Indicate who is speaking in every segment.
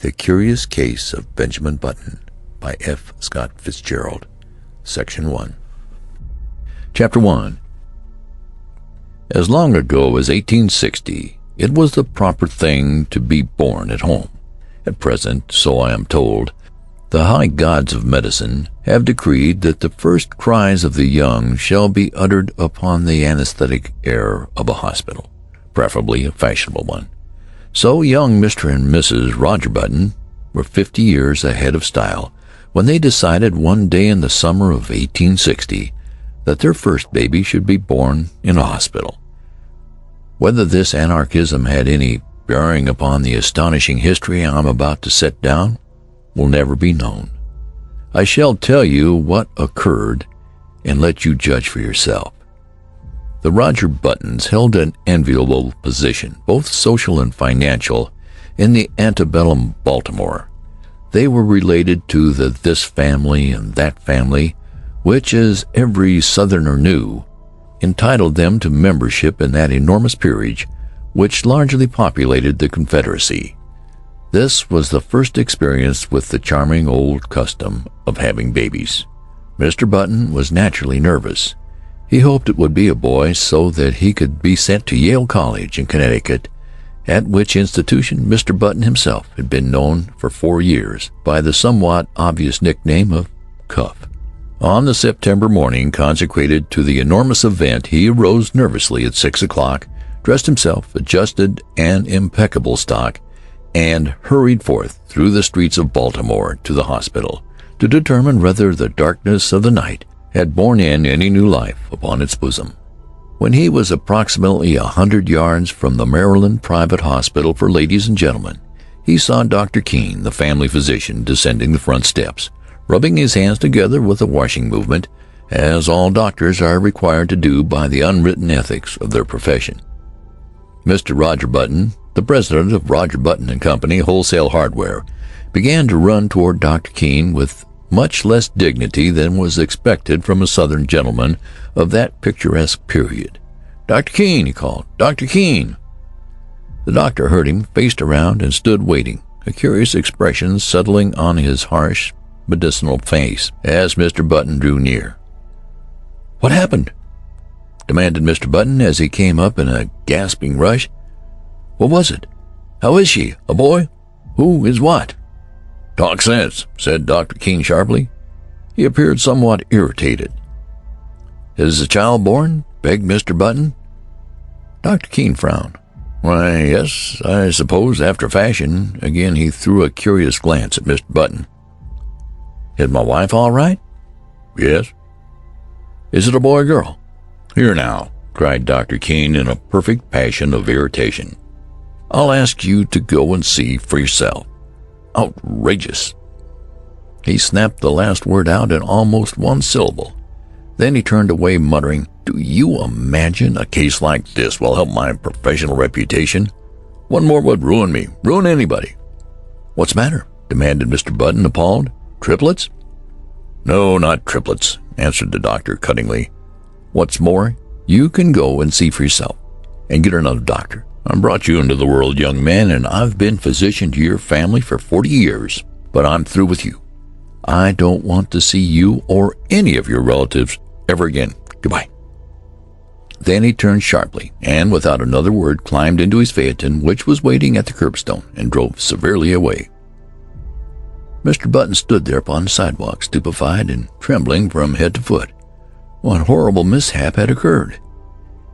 Speaker 1: The Curious Case of Benjamin Button by F. Scott Fitzgerald. Section 1. Chapter 1. As long ago as 1860, it was the proper thing to be born at home. At present, so I am told, the high gods of medicine have decreed that the first cries of the young shall be uttered upon the anesthetic air of a hospital, preferably a fashionable one. So young Mr. and Mrs. Roger Button were 50 years ahead of style when they decided one day in the summer of 1860 that their first baby should be born in a hospital. Whether this anarchism had any bearing upon the astonishing history I am about to set down will never be known. I shall tell you what occurred and let you judge for yourself. The Roger Buttons held an enviable position, both social and financial, in the antebellum Baltimore. They were related to the this family and that family, which, as every Southerner knew, entitled them to membership in that enormous peerage which largely populated the Confederacy. This was the first experience with the charming old custom of having babies. Mr. Button was naturally nervous. He hoped it would be a boy so that he could be sent to Yale College in Connecticut, at which institution Mr. Button himself had been known for 4 years by the somewhat obvious nickname of Cuff. On the September morning consecrated to the enormous event, he arose nervously at 6 o'clock, dressed himself, adjusted an impeccable stock, and hurried forth through the streets of Baltimore to the hospital to determine whether the darkness of the night had borne in any new life upon its bosom. When he was approximately 100 yards from the Maryland Private Hospital for Ladies and Gentlemen, he saw Dr. Keene, the family physician, descending the front steps, rubbing his hands together with a washing movement, as all doctors are required to do by the unwritten ethics of their profession. Mr. Roger Button, the president of Roger Button & Company, Wholesale Hardware, began to run toward Dr. Keene with much less dignity than was expected from a Southern gentleman of that picturesque period. "Dr. Keene," he called. "Dr. Keene." The doctor heard him, faced around, and stood waiting, a curious expression settling on his harsh, medicinal face as Mr. Button drew near. "What happened?" demanded Mr. Button as he came up in a gasping rush. "What was it? How is she? A boy? Who is what?" "Talk sense," said Dr. Keene sharply. He appeared somewhat irritated. "Is the child born?" begged Mr. Button. Dr. Keene frowned. "Why, yes, I suppose, after fashion." Again he threw a curious glance at Mr. Button. "Is my wife all right?" "Yes." "Is it a boy or girl?" "Here now," cried Dr. Keene in a perfect passion of irritation. "I'll ask you to go and see for yourself." "Outrageous!" He snapped the last word out in almost one syllable. Then he turned away, muttering, "Do you imagine a case like this will help my professional reputation? One more would ruin me, ruin anybody." "What's the matter?" demanded Mr. Button, appalled. "Triplets?" "No, not triplets," answered the doctor cuttingly. "What's more, you can go and see for yourself, and get another doctor. I brought you into the world, young man, and I've been physician to your family for 40 years, but I'm through with you. I don't want to see you or any of your relatives ever again. Goodbye." Then he turned sharply, and without another word climbed into his phaeton, which was waiting at the curbstone, and drove severely away. Mr. Button stood there upon the sidewalk, stupefied and trembling from head to foot. What horrible mishap had occurred?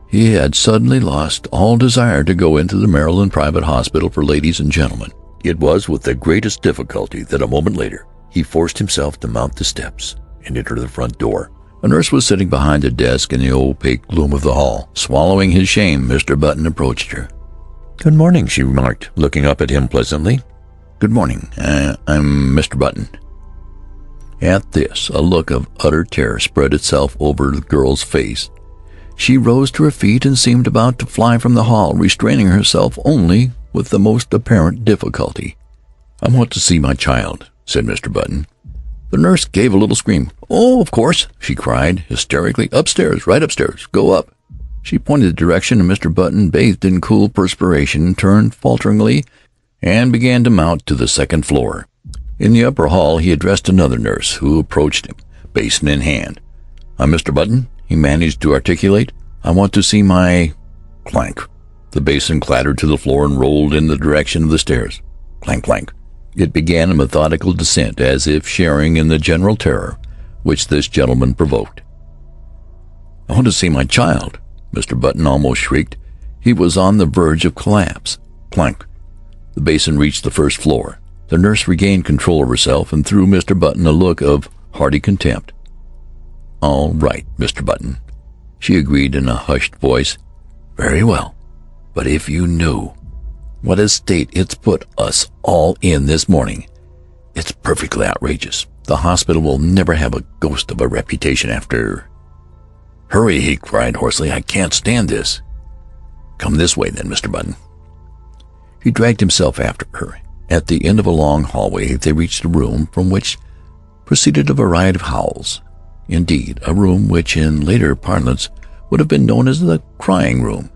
Speaker 1: He had suddenly lost all desire to go into the Maryland Private Hospital for Ladies and Gentlemen. It was with the greatest difficulty that a moment later he forced himself to mount the steps and enter the front door. A nurse was sitting behind a desk in the opaque gloom of the hall. Swallowing his shame, Mr. Button approached her. "Good morning," she remarked, looking up at him pleasantly. "Good morning. I'm Mr. Button." At this, a look of utter terror spread itself over the girl's face. She rose to her feet and seemed about to fly from the hall, restraining herself only with the most apparent difficulty. "I want to see my child," said Mr. Button. The nurse gave a little scream. "Oh, of course," she cried hysterically. "Upstairs, right upstairs. Go up." She pointed the direction, and Mr. Button, bathed in cool perspiration, turned falteringly and began to mount to the second floor. In the upper hall he addressed another nurse, who approached him, basin in hand. "I'm Mr. Button," he managed to articulate. "I want to see my—" Clank. The basin clattered to the floor and rolled in the direction of the stairs. Clank, clank. It began a methodical descent, as if sharing in the general terror which this gentleman provoked. "I want to see my child," Mr. Button almost shrieked. He was on the verge of collapse. Clank. The basin reached the first floor. The nurse regained control of herself and threw Mr. Button a look of hearty contempt. "All right, Mr. Button," she agreed in a hushed voice. "Very well. But if you knew what a state it's put us all in this morning, it's perfectly outrageous. The hospital will never have a ghost of a reputation after—" "Hurry," he cried hoarsely. "I can't stand this." "Come this way, then, Mr. Button." He dragged himself after her. At the end of a long hallway they reached a room from which proceeded a variety of howls. Indeed, a room which in later parlance would have been known as the crying room.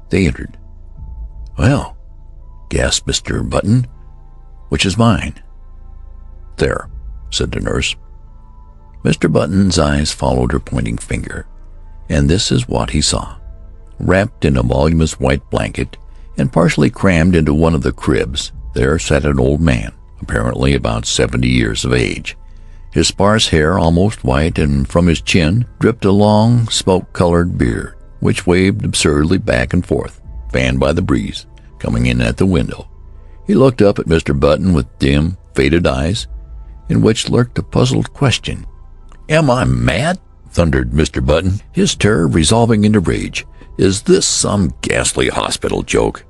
Speaker 1: They entered. "Well," gasped Mr. Button, "which is mine?" "There," said the nurse. Mr. Button's eyes followed her pointing finger, and this is what he saw. Wrapped in a voluminous white blanket and partially crammed into one of the cribs, there sat an old man, apparently about 70 years of age. His sparse hair almost white, and from his chin dripped a long smoke-colored beard, which waved absurdly back and forth, fanned by the breeze coming in at the window. He looked up at Mr. Button with dim, faded eyes, in which lurked a puzzled question. "Am I mad?" thundered Mr. Button, his terror resolving into rage. "Is this some ghastly hospital joke?"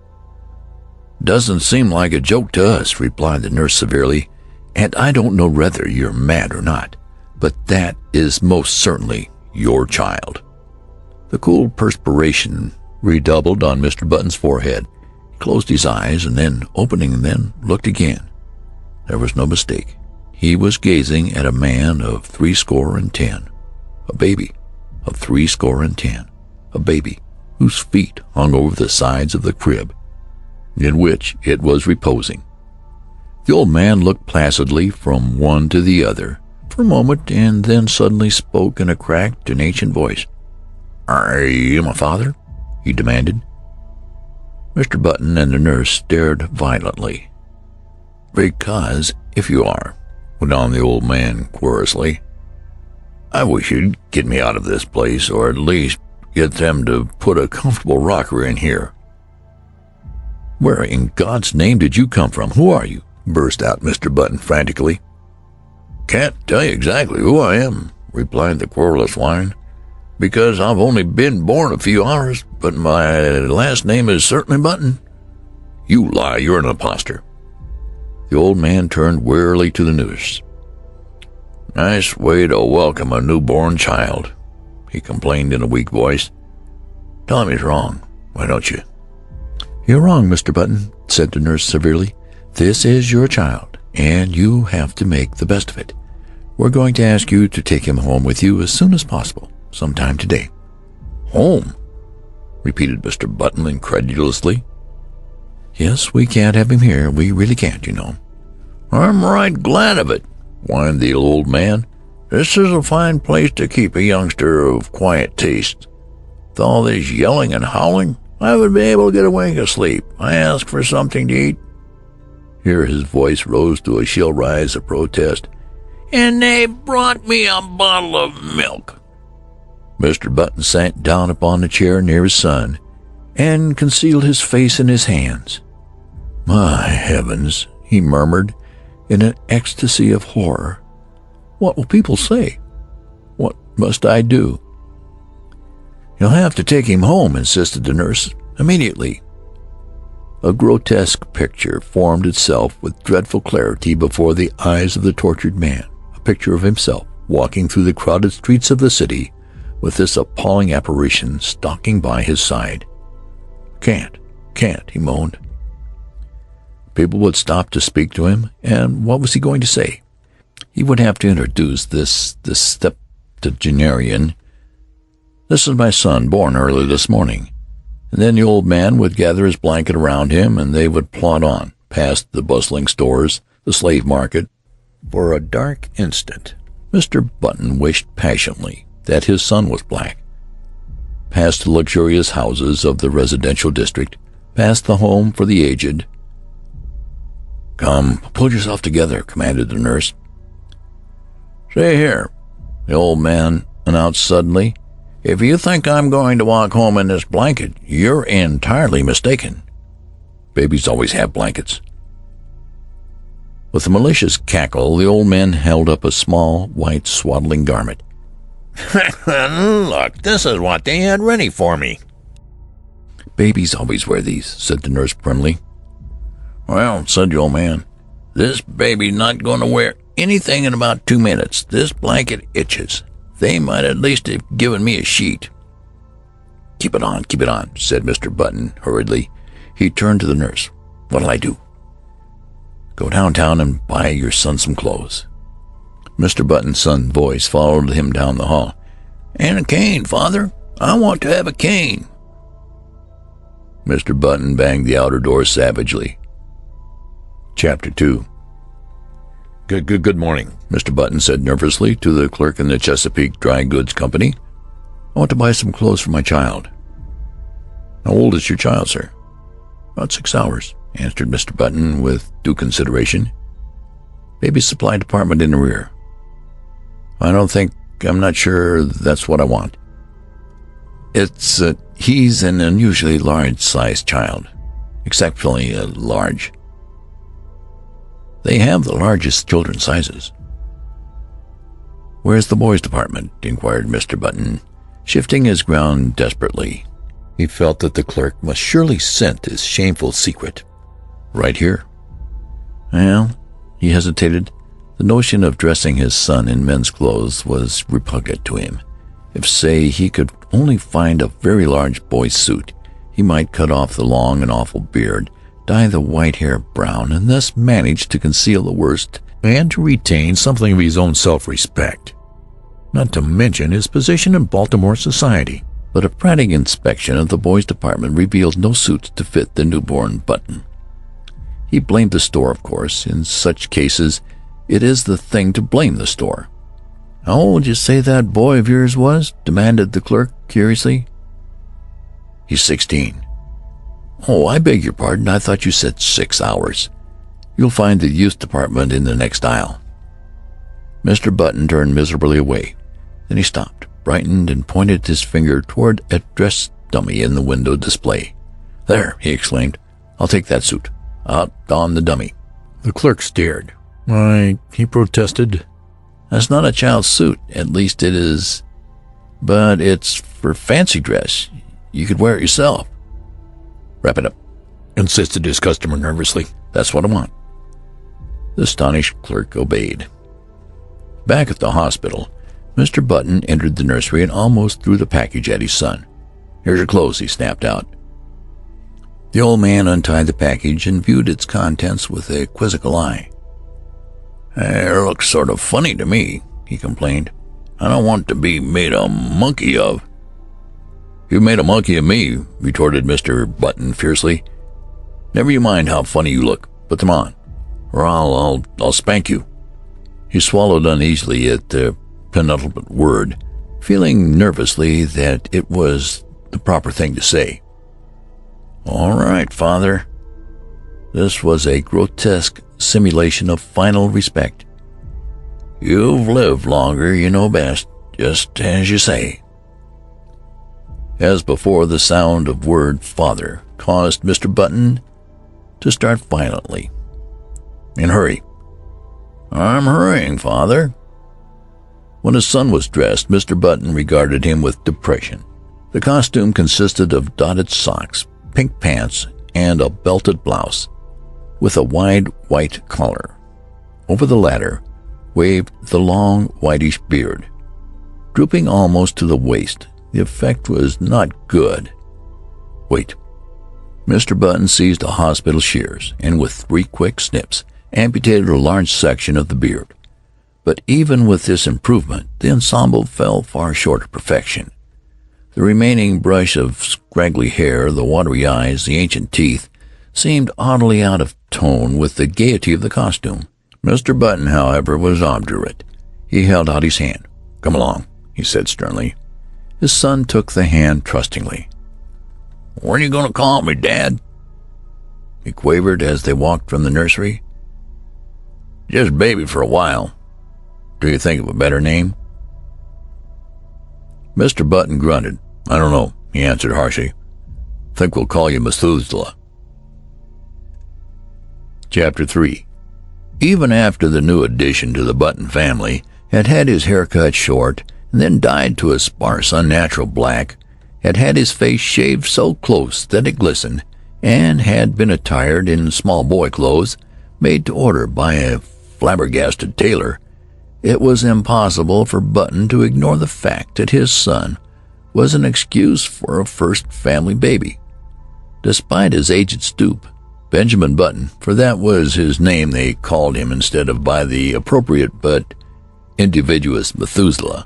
Speaker 1: "Doesn't seem like a joke to us," replied the nurse severely, "and I don't know whether you're mad or not, but that is most certainly your child." The cool perspiration redoubled on Mr. Button's forehead. He closed his eyes, and then, opening them, looked again. There was no mistake. He was gazing at a man of 70, a baby of 70, a baby whose feet hung over the sides of the crib in which it was reposing. The old man looked placidly from one to the other for a moment, and then suddenly spoke in a cracked and ancient voice. "Are you my father?" he demanded. Mr. Button and the nurse stared violently. "Because if you are," went on the old man querulously, "I wish you'd get me out of this place, or at least get them to put a comfortable rocker in here." "Where in God's name did you come from? Who are you?" burst out Mr. Button frantically. "Can't tell you exactly who I am," replied the querulous swine, "because I've only been born a few hours, but my last name is certainly Button." "You lie. You're an impostor." The old man turned wearily to the nurse. "Nice way to welcome a newborn child," he complained in a weak voice. "Tell him he's wrong, why don't you?" "You're wrong, Mr. Button," said the nurse severely. "This is your child, and you have to make the best of it. We're going to ask you to take him home with you as soon as possible, sometime today." "Home?" repeated Mr. Button incredulously. "Yes, we can't have him here. We really can't, you know." "I'm right glad of it," whined the old man. "This is a fine place to keep a youngster of quiet taste. With all this yelling and howling, I would be able to get a wink of sleep. I ask for something to eat." Here his voice rose to a shrill rise of protest. "And they brought me a bottle of milk." Mr. Button sank down upon the chair near his son and concealed his face in his hands. "My heavens," he murmured in an ecstasy of horror. "What will people say? What must I do?" "You'll have to take him home," insisted the nurse, "immediately." A grotesque picture formed itself with dreadful clarity before the eyes of the tortured man, a picture of himself walking through the crowded streets of the city with this appalling apparition stalking by his side. Can't, he moaned. People would stop to speak to him, and what was he going to say? He would have to introduce this septuagenarian. "This is my son, born early this morning." And then the old man would gather his blanket around him, and they would plod on, past the bustling stores, the slave market. For a dark instant, Mr. Button wished passionately that his son was black. Past the luxurious houses of the residential district, past the home for the aged. "Come, pull yourself together," commanded the nurse. "See here," the old man announced suddenly, "if you think I'm going to walk home in this blanket, you're entirely mistaken. Babies always have blankets." With a malicious cackle, the old man held up a small, white swaddling garment. "Look, this is what they had ready for me." "Babies always wear these," said the nurse primly. "Well," said the old man, "this baby's not going to wear anything in about 2 minutes. This blanket itches. They might at least have given me a sheet." Keep it on," said Mr. Button hurriedly. He turned to the nurse. "What'll I do?" "Go downtown and buy your son some clothes." Mr. Button's son's voice followed him down the hall. "And a cane, Father. I want to have a cane." Mr. Button banged the outer door savagely. Chapter 2. Good morning," Mr. Button said nervously to the clerk in the Chesapeake Dry Goods Company. "I want to buy some clothes for my child." "How old is your child, sir?" "About 6 hours," answered Mr. Button with due consideration. "Baby supply department in the rear." I'm not sure that's what I want." He's an unusually large-sized child. Exceptionally large. They have the largest children's sizes." "Where's the boys' department?" inquired Mr. Button, shifting his ground desperately. He felt that the clerk must surely scent his shameful secret. "Right here." "Well," he hesitated. The notion of dressing his son in men's clothes was repugnant to him. If, say, he could only find a very large boy's suit, he might cut off the long and awful beard, dye the white hair brown, and thus manage to conceal the worst and to retain something of his own self-respect, not to mention his position in Baltimore society. But a frantic inspection of the boys' department revealed no suits to fit the newborn Button. He blamed the store, of course. In such cases, it is the thing to blame the store. "How old did you say that boy of yours was?" demanded the clerk curiously. "He's 16. "Oh, I beg your pardon. I thought you said 6 hours. You'll find the youth department in the next aisle." Mr. Button turned miserably away. Then he stopped, brightened, and pointed his finger toward a dress dummy in the window display. "There," he exclaimed. "I'll take that suit. Out on the dummy." The clerk stared. "Why," he protested, "that's not a child's suit. At least it is. But it's for fancy dress. You could wear it yourself." "Wrap it up," insisted his customer nervously. "That's what I want." The astonished clerk obeyed. Back at the hospital, Mr. Button entered the nursery and almost threw the package at his son. "Here's your clothes," he snapped out. The old man untied the package and viewed its contents with a quizzical eye. "It looks sort of funny to me," he complained. "I don't want to be made a monkey of." "You made a monkey of me," retorted Mr. Button fiercely. "Never you mind how funny you look. Put them on, or I'll spank you." He swallowed uneasily at the penultimate word, feeling nervously that it was the proper thing to say. "All right, Father." This was a grotesque simulation of final respect. "You've lived longer, you know best, just as you say." As before, the sound of word "Father" caused Mr. Button to start violently. "And hurry." "I'm hurrying, Father." When his son was dressed, Mr. Button regarded him with depression. The costume consisted of dotted socks, pink pants, and a belted blouse, with a wide white collar. Over the latter waved the long whitish beard, drooping almost to the waist. The effect was not good. "Wait." Mr. Button seized a hospital shears, and with 3 quick snips, amputated a large section of the beard. But even with this improvement, the ensemble fell far short of perfection. The remaining brush of scraggly hair, the watery eyes, the ancient teeth, seemed oddly out of tone with the gaiety of the costume. Mr. Button, however, was obdurate. He held out his hand. "Come along," he said sternly. His son took the hand trustingly. "When are you going to call me, Dad?" he quavered as they walked from the nursery. "Just Baby for a while. Do you think of a better name?" Mr. Button grunted. "I don't know," he answered harshly. "Think we'll call you Methuselah." Chapter 3. Even after the new addition to the Button family had had his hair cut short and then dyed to a sparse, unnatural black, had had his face shaved so close that it glistened, and had been attired in small boy clothes made to order by a flabbergasted tailor, it was impossible for Button to ignore the fact that his son was an excuse for a first family baby. Despite his aged stoop, Benjamin Button, for that was his name they called him instead of by the appropriate but invidious Methuselah,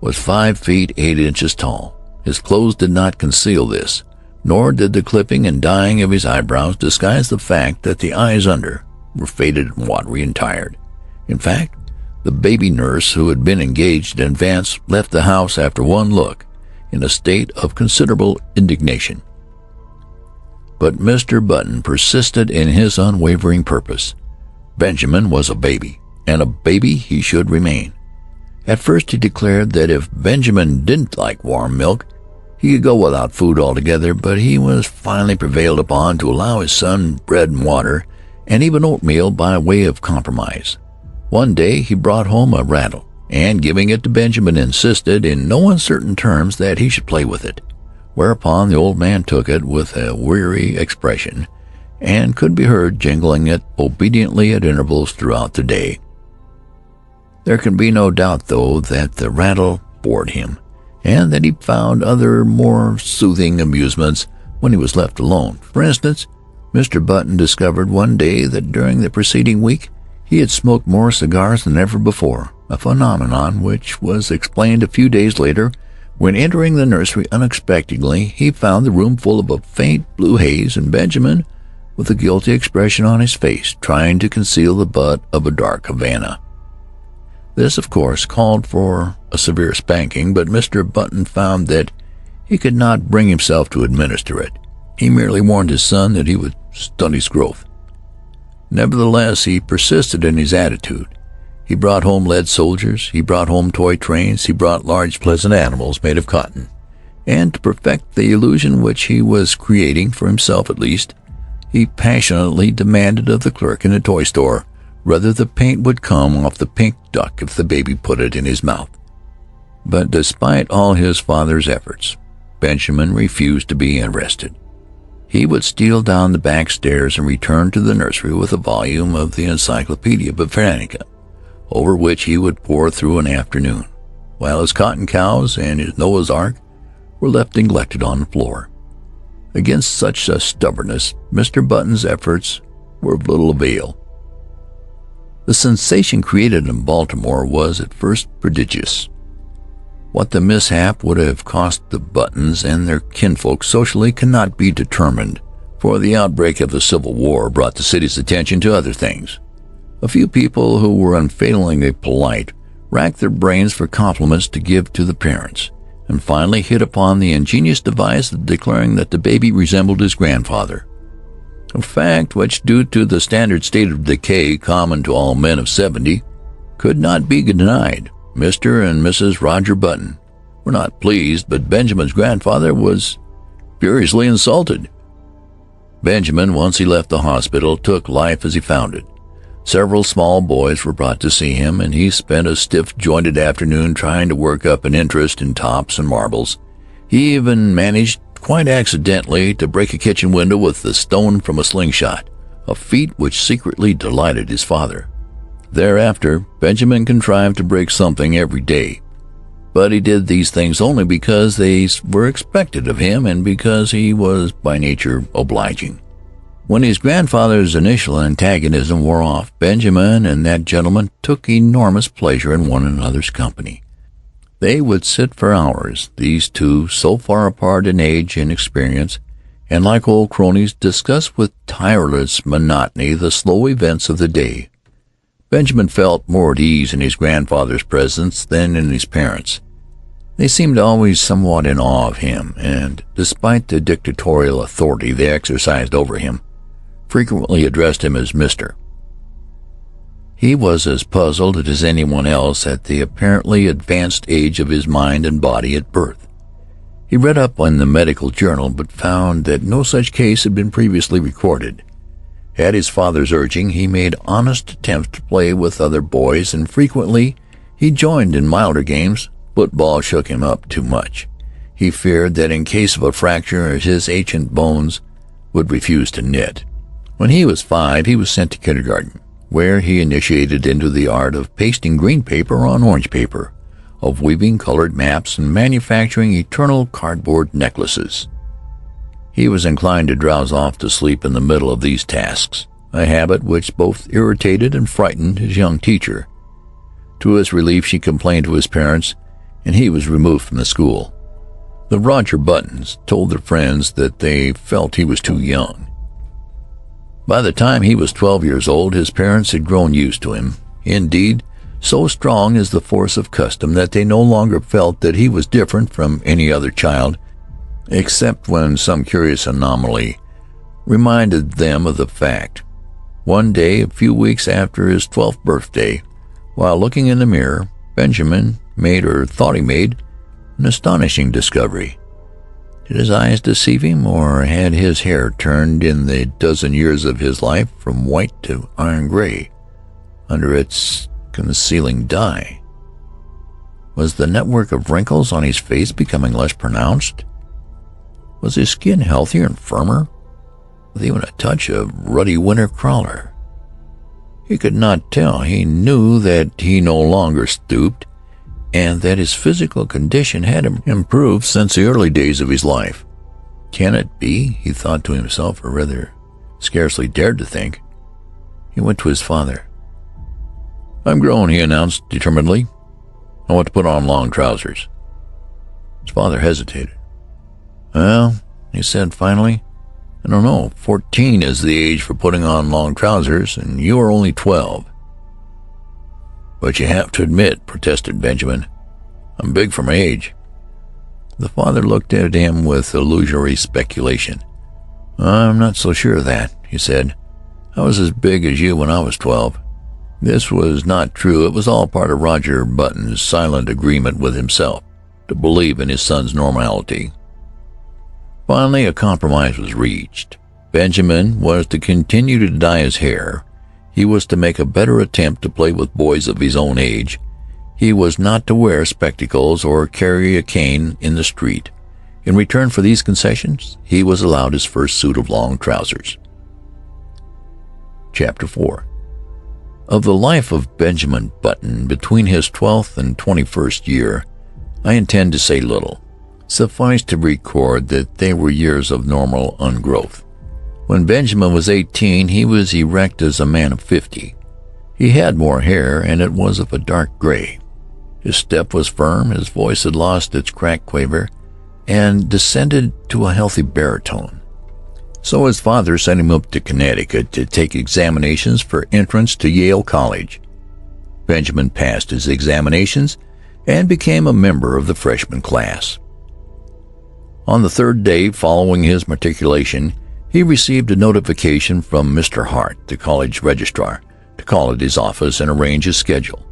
Speaker 1: was 5 feet 8 inches tall. His clothes did not conceal this, nor did the clipping and dyeing of his eyebrows disguise the fact that the eyes under were faded and watery and tired. In fact, the baby nurse who had been engaged in advance left the house after one look in a state of considerable indignation. But Mr. Button persisted in his unwavering purpose. Benjamin was a baby, and a baby he should remain. At first he declared that if Benjamin didn't like warm milk, he could go without food altogether, but he was finally prevailed upon to allow his son bread and water, and even oatmeal by way of compromise. One day he brought home a rattle, and giving it to Benjamin insisted in no uncertain terms that he should play with it, whereupon the old man took it with a weary expression, and could be heard jingling it obediently at intervals throughout the day. There can be no doubt, though, that the rattle bored him, and that he found other more soothing amusements when he was left alone. For instance, Mr. Button discovered one day that during the preceding week he had smoked more cigars than ever before, a phenomenon which was explained a few days later when, entering the nursery unexpectedly, he found the room full of a faint blue haze and Benjamin, with a guilty expression on his face, trying to conceal the butt of a dark Havana. This, of course, called for a severe spanking, but Mr. Button found that he could not bring himself to administer it. He merely warned his son that he would stunt his growth. Nevertheless, he persisted in his attitude. He brought home lead soldiers, he brought home toy trains, he brought large pleasant animals made of cotton, and to perfect the illusion which he was creating, for himself at least, he passionately demanded of the clerk in the toy store whether the paint would come off the pink duck if the baby put it in his mouth. But despite all his father's efforts, Benjamin refused to be interested. He would steal down the back stairs and return to the nursery with a volume of the Encyclopedia Britannica, over which he would pore through an afternoon, while his cotton cows and his Noah's Ark were left neglected on the floor. Against such a stubbornness, Mr. Button's efforts were of little avail. The sensation created in Baltimore was at first prodigious. What the mishap would have cost the Buttons and their kinfolk socially cannot be determined, for the outbreak of the Civil War brought the city's attention to other things. A few people who were unfailingly polite racked their brains for compliments to give to the parents, and finally hit upon the ingenious device of declaring that the baby resembled his grandfather, a fact which, due to the standard state of decay common to all men of 70, could not be denied. Mr. and Mrs. Roger Button were not pleased, but Benjamin's grandfather was furiously insulted. Benjamin, once he left the hospital, took life as he found it. Several small boys were brought to see him, and he spent a stiff-jointed afternoon trying to work up an interest in tops and marbles. He even managed, quite accidentally, to break a kitchen window with the stone from a slingshot, a feat which secretly delighted his father. Thereafter, Benjamin contrived to break something every day, but he did these things only because they were expected of him and because he was by nature obliging. When his grandfather's initial antagonism wore off, Benjamin and that gentleman took enormous pleasure in one another's company. They would sit for hours, these two, so far apart in age and experience, and like old cronies discussed with tireless monotony the slow events of the day. Benjamin felt more at ease in his grandfather's presence than in his parents'. They seemed always somewhat in awe of him, and, despite the dictatorial authority they exercised over him, frequently addressed him as Mr. He was as puzzled as anyone else at the apparently advanced age of his mind and body at birth. He read up on the medical journal, but found that no such case had been previously recorded. At his father's urging, he made honest attempts to play with other boys, and frequently he joined in milder games. Football shook him up too much. He feared that in case of a fracture his ancient bones would refuse to knit. When he was 5, he was sent to kindergarten, where he initiated into the art of pasting green paper on orange paper, of weaving colored maps, and manufacturing eternal cardboard necklaces. He was inclined to drowse off to sleep in the middle of these tasks, a habit which both irritated and frightened his young teacher. To his relief, she complained to his parents, and he was removed from the school. The Roger Buttons told their friends that they felt he was too young. By the time he was 12 years old, his parents had grown used to him. Indeed, so strong is the force of custom that they no longer felt that he was different from any other child, except when some curious anomaly reminded them of the fact. One day, a few weeks after his 12th birthday, while looking in the mirror, Benjamin made, or thought he made, an astonishing discovery. Did his eyes deceive him, or had his hair turned in the dozen years of his life from white to iron gray under its concealing dye? Was the network of wrinkles on his face becoming less pronounced? Was his skin healthier and firmer, with even a touch of ruddy winter crawler? He could not tell. He knew that he no longer stooped, and that his physical condition had improved since the early days of his life. Can it be? He thought to himself, or rather scarcely dared to think. He went to his father. "I'm grown," he announced determinedly. "I want to put on long trousers." His father hesitated. "Well," he said finally, "I don't know. 14 is the age for putting on long trousers, and you are only 12. "But you have to admit," protested Benjamin, "I'm big for my age." The father looked at him with illusory speculation. "I'm not so sure of that," he said. "I was as big as you when I was 12. This was not true. It was all part of Roger Button's silent agreement with himself to believe in his son's normality. Finally, a compromise was reached. Benjamin was to continue to dye his hair. He was to make a better attempt to play with boys of his own age. He was not to wear spectacles or carry a cane in the street. In return for these concessions, he was allowed his first suit of long trousers. Chapter 4. Of the life of Benjamin Button between his 12th and 21st year, I intend to say little. Suffice to record that they were years of normal ungrowth. When Benjamin was 18, he was erect as a man of 50. He had more hair, and it was of a dark gray. His step was firm, his voice had lost its cracked quaver, and descended to a healthy baritone. So his father sent him up to Connecticut to take examinations for entrance to Yale College. Benjamin passed his examinations and became a member of the freshman class. On the third day following his matriculation, he received a notification from Mr. Hart, the college registrar, to call at his office and arrange his schedule.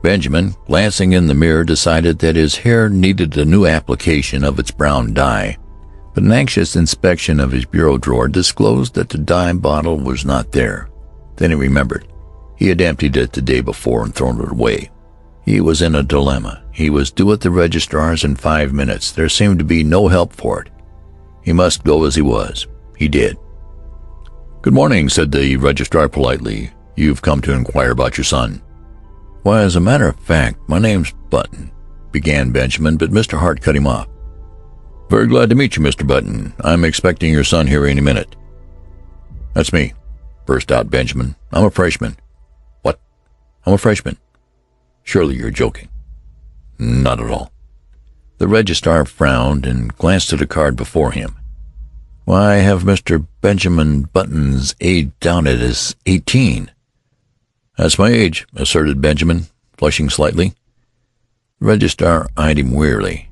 Speaker 1: Benjamin, glancing in the mirror, decided that his hair needed a new application of its brown dye, but an anxious inspection of his bureau drawer disclosed that the dye bottle was not there. Then he remembered. He had emptied it the day before and thrown it away. He was in a dilemma. He was due at the registrar's in 5 minutes. There seemed to be no help for it. He must go as he was. He did. "Good morning," said the registrar politely. "You've come to inquire about your son." "Why, as a matter of fact, my name's Button," began Benjamin, but Mr. Hart cut him off. "Very glad to meet you, Mr. Button. I'm expecting your son here any minute." "That's me," burst out Benjamin. "I'm a freshman." "What? I'm a freshman? Surely you're joking." "Not at all." The registrar frowned and glanced at a card before him. Why, I have Mr. Benjamin Button's age down as 18. That's my age, asserted Benjamin, flushing slightly. The registrar eyed him wearily.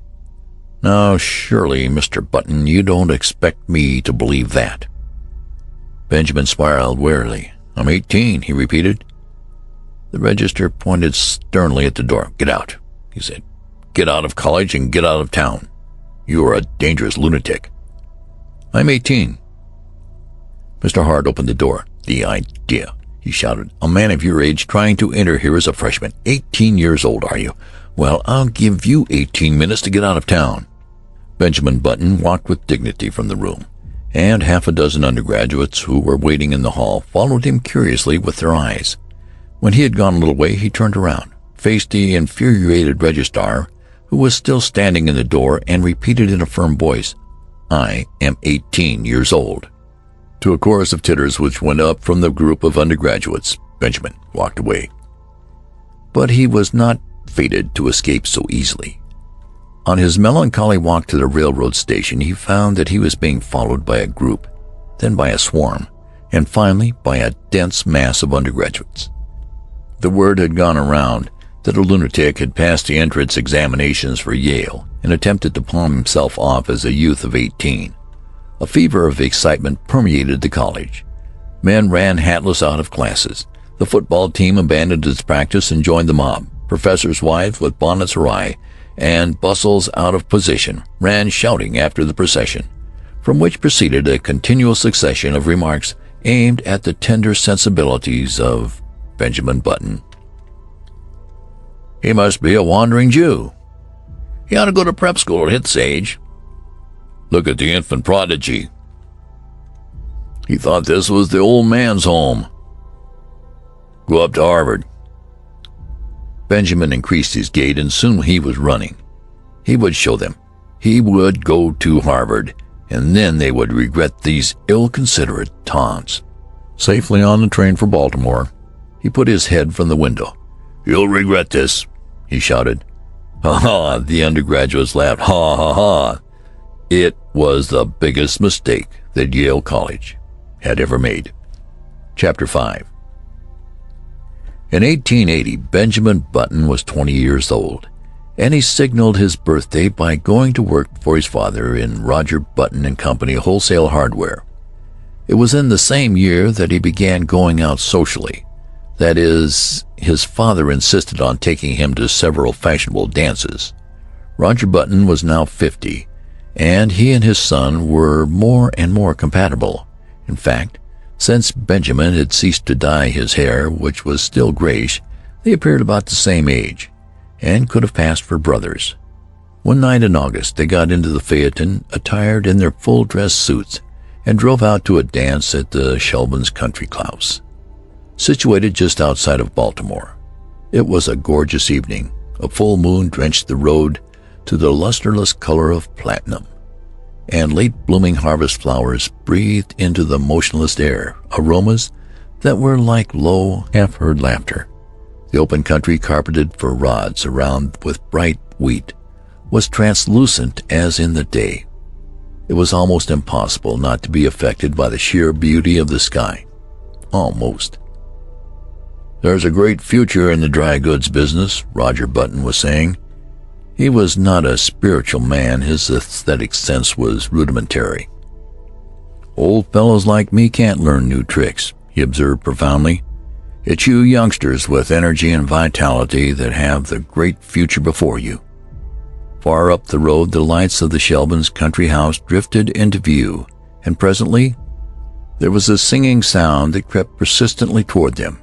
Speaker 1: Now, surely, Mr. Button, you don't expect me to believe that. Benjamin smiled wearily. I'm 18, he repeated. The registrar pointed sternly at the door. Get out, he said. Get out of college and get out of town. You are a dangerous lunatic. I'm 18. Mr. Hart opened the door. The idea, he shouted. A man of your age trying to enter here as a freshman. 18 years old, are you? Well, I'll give you 18 minutes to get out of town. Benjamin Button walked with dignity from the room, and half a dozen undergraduates who were waiting in the hall followed him curiously with their eyes. When he had gone a little way, he turned around, faced the infuriated registrar, who was still standing in the door, and repeated in a firm voice, I am 18 years old. To a chorus of titters which went up from the group of undergraduates, Benjamin walked away. But he was not fated to escape so easily. On his melancholy walk to the railroad station, he found that he was being followed by a group, then by a swarm, and finally by a dense mass of undergraduates. The word had gone around that a lunatic had passed the entrance examinations for Yale and attempted to palm himself off as a youth of 18. A fever of excitement permeated the college. Men ran hatless out of classes. The football team abandoned its practice and joined the mob. Professors' wives with bonnets awry and bustles out of position ran shouting after the procession, from which proceeded a continual succession of remarks aimed at the tender sensibilities of Benjamin Button. He must be a wandering Jew. He ought to go to prep school at his age. Look at the infant prodigy. He thought this was the old man's home. Go up to Harvard. Benjamin increased his gait, and soon he was running. He would show them. He would go to Harvard, and then they would regret these ill-considerate taunts. Safely on the train for Baltimore, he put his head from the window. You'll regret this, he shouted. Ha ha, the undergraduates laughed. Ha ha ha. It was the biggest mistake that Yale College had ever made. Chapter 5. In 1880, Benjamin Button was 20 years old, and he signaled his birthday by going to work for his father in Roger Button and Company Wholesale Hardware. It was in the same year that he began going out socially. That is, his father insisted on taking him to several fashionable dances. Roger Button was now 50, and he and his son were more and more compatible. In fact, since Benjamin had ceased to dye his hair, which was still grayish, they appeared about the same age, and could have passed for brothers. One night in August they got into the phaeton, attired in their full-dress suits, and drove out to a dance at the Shelbans' Country Club, situated just outside of Baltimore. It was a gorgeous evening. A full moon drenched the road to the lusterless color of platinum, and late-blooming harvest flowers breathed into the motionless air aromas that were like low, half-heard laughter. The open country, carpeted for rods around with bright wheat, was translucent as in the day. It was almost impossible not to be affected by the sheer beauty of the sky. Almost. There's a great future in the dry goods business, Roger Button was saying. He was not a spiritual man. His aesthetic sense was rudimentary. Old fellows like me can't learn new tricks, he observed profoundly. It's you youngsters with energy and vitality that have the great future before you. Far up the road, the lights of the Shelbans' country house drifted into view, and presently there was a singing sound that crept persistently toward them.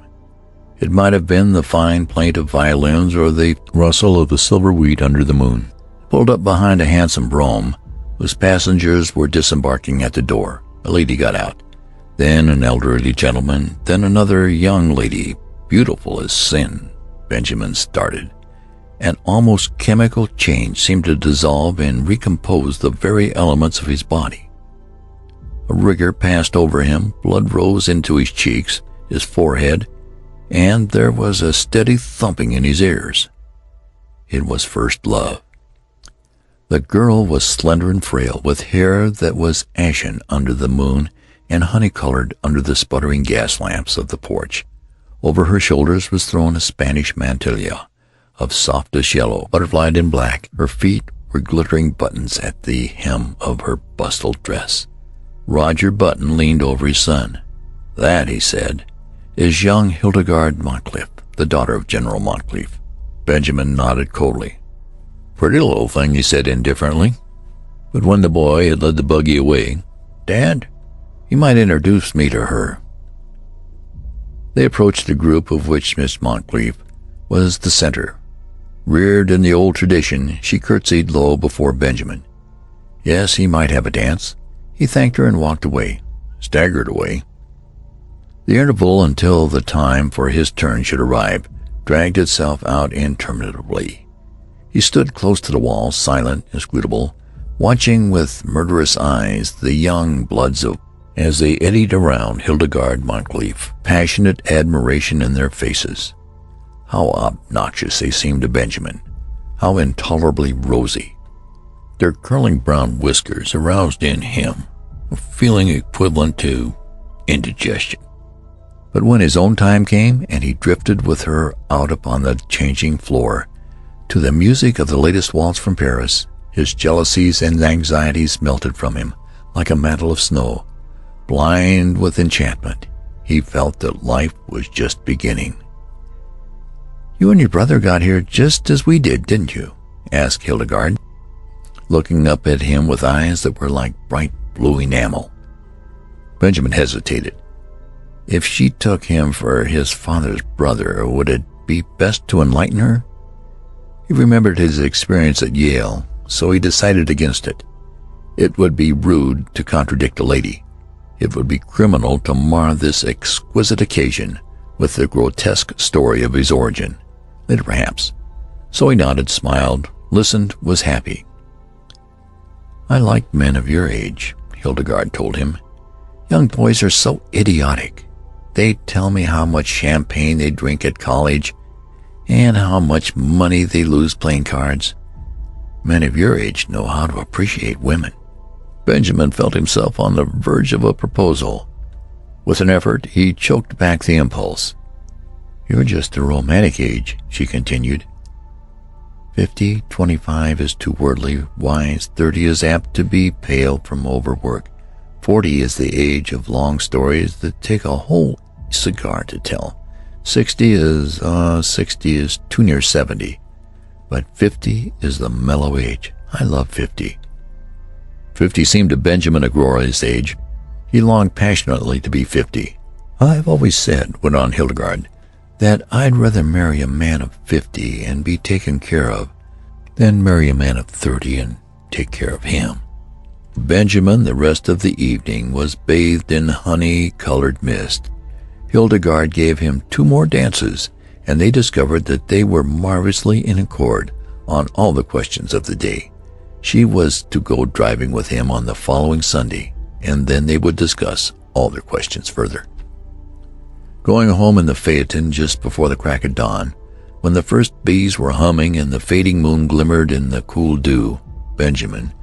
Speaker 1: It might have been the fine plaint of violins or the rustle of the silver wheat under the moon. Pulled up behind a handsome brougham, whose passengers were disembarking at the door, a lady got out, then an elderly gentleman, then another young lady, beautiful as sin. Benjamin started. An almost chemical change seemed to dissolve and recompose the very elements of his body. A rigor passed over him, blood rose into his cheeks, his forehead, and there was a steady thumping in his ears. It was first love. The girl was slender and frail, with hair that was ashen under the moon and honey-colored under the sputtering gas lamps of the porch. Over her shoulders was thrown a Spanish mantilla of softest yellow, butterflied in black. Her feet were glittering buttons at the hem of her bustled dress. Roger Button leaned over his son. "That," he said, "is young Hildegarde Montcalf, the daughter of General Montcalf." Benjamin nodded coldly. "Pretty little thing," he said indifferently. But when the boy had led the buggy away, "Dad, you might introduce me to her." They approached a group of which Miss Montcalf was the center. Reared in the old tradition, she curtsied low before Benjamin. Yes, he might have a dance. He thanked her and walked away, staggered away. The interval until the time for his turn should arrive dragged itself out interminably. He stood close to the wall, silent, inscrutable, watching with murderous eyes the young bloods as they eddied around Hildegarde Montcalf, passionate admiration in their faces. How obnoxious they seemed to Benjamin, how intolerably rosy. Their curling brown whiskers aroused in him a feeling equivalent to indigestion. But when his own time came, and he drifted with her out upon the changing floor, to the music of the latest waltz from Paris, his jealousies and anxieties melted from him like a mantle of snow. Blind with enchantment, he felt that life was just beginning. "You and your brother got here just as we did, didn't you?" asked Hildegarde, looking up at him with eyes that were like bright blue enamel. Benjamin hesitated. If she took him for his father's brother, would it be best to enlighten her? He remembered his experience at Yale, so he decided against it. It would be rude to contradict a lady. It would be criminal to mar this exquisite occasion with the grotesque story of his origin. Later, perhaps. So he nodded, smiled, listened, was happy. "I like men of your age," Hildegarde told him. "Young boys are so idiotic. They tell me how much champagne they drink at college and how much money they lose playing cards. Men of your age know how to appreciate women." Benjamin felt himself on the verge of a proposal. With an effort, he choked back the impulse. "You're just the romantic age," she continued. 50, 25 is too worldly wise. 30 is apt to be pale from overwork. 40 is the age of long stories that take a whole cigar to tell. 60 is too near 70. But 50 is the mellow age. I love 50. 50 seemed to Benjamin a glorious age. He longed passionately to be 50. "I've always said," went on Hildegarde, "that I'd rather marry a man of 50 and be taken care of than marry a man of 30 and take care of him." Benjamin, the rest of the evening, was bathed in honey-colored mist. Hildegarde gave him 2 more dances, and they discovered that they were marvelously in accord on all the questions of the day. She was to go driving with him on the following Sunday, and then they would discuss all their questions further. Going home in the phaeton just before the crack of dawn, when the first bees were humming and the fading moon glimmered in the cool dew, Benjamin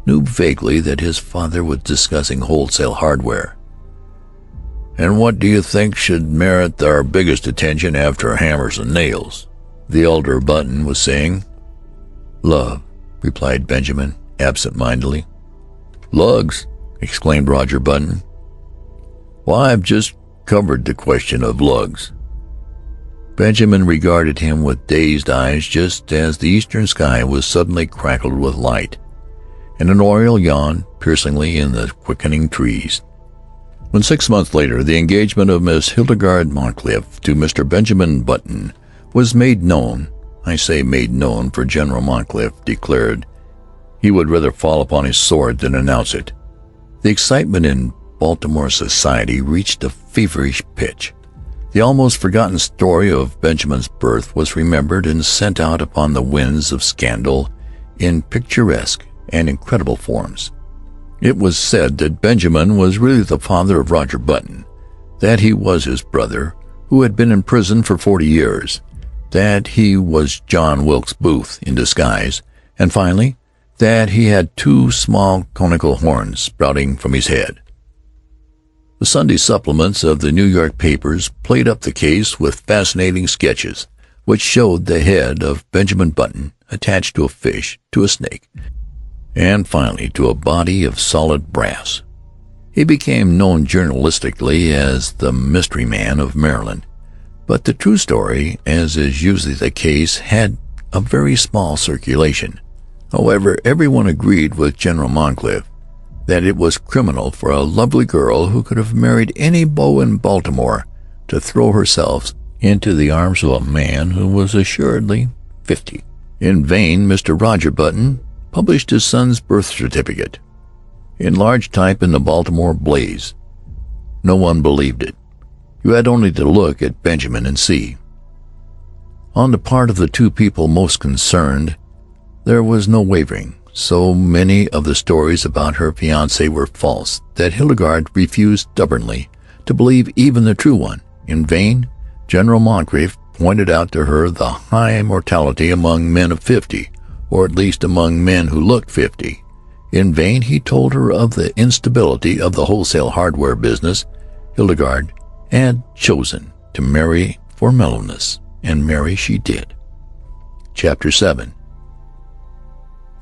Speaker 1: knew vaguely that his father was discussing wholesale hardware. "And what do you think should merit our biggest attention after hammers and nails?" the elder Button was saying. "Love," replied Benjamin, absent-mindedly. "Lugs," exclaimed Roger Button. "Why, I've just covered the question of lugs." Benjamin regarded him with dazed eyes just as the eastern sky was suddenly crackled with light, and an oriole yawned piercingly in the quickening trees. When 6 months later the engagement of Miss Hildegarde Montcalf to Mr. Benjamin Button was made known, I say made known, for General Montcalf declared he would rather fall upon his sword than announce it, the excitement in Baltimore society reached a feverish pitch. The almost forgotten story of Benjamin's birth was remembered and sent out upon the winds of scandal in picturesque and incredible forms. It was said that Benjamin was really the father of Roger Button, that he was his brother, who had been in prison for 40 years, that he was John Wilkes Booth in disguise, and finally that he had two small conical horns sprouting from his head. The Sunday supplements of the New York papers played up the case with fascinating sketches, which showed the head of Benjamin Button attached to a fish, to a snake, and finally to a body of solid brass. He became known journalistically as the Mystery Man of Maryland, but the true story, as is usually the case, had a very small circulation. However, everyone agreed with General Moncrief that it was criminal for a lovely girl who could have married any beau in Baltimore to throw herself into the arms of a man who was assuredly 50. In vain, Mr. Roger Button published his son's birth certificate in large type in the Baltimore Blaze. No one believed it. You had only to look at Benjamin and see. On the part of the two people most concerned, there was no wavering. So many of the stories about her fiancé were false that Hildegarde refused stubbornly to believe even the true one. In vain, General Moncrief pointed out to her the high mortality among men of 50, or at least among men who looked 50. In vain he told her of the instability of the wholesale hardware business. Hildegarde had chosen to marry for mellowness, and marry she did. Chapter 7.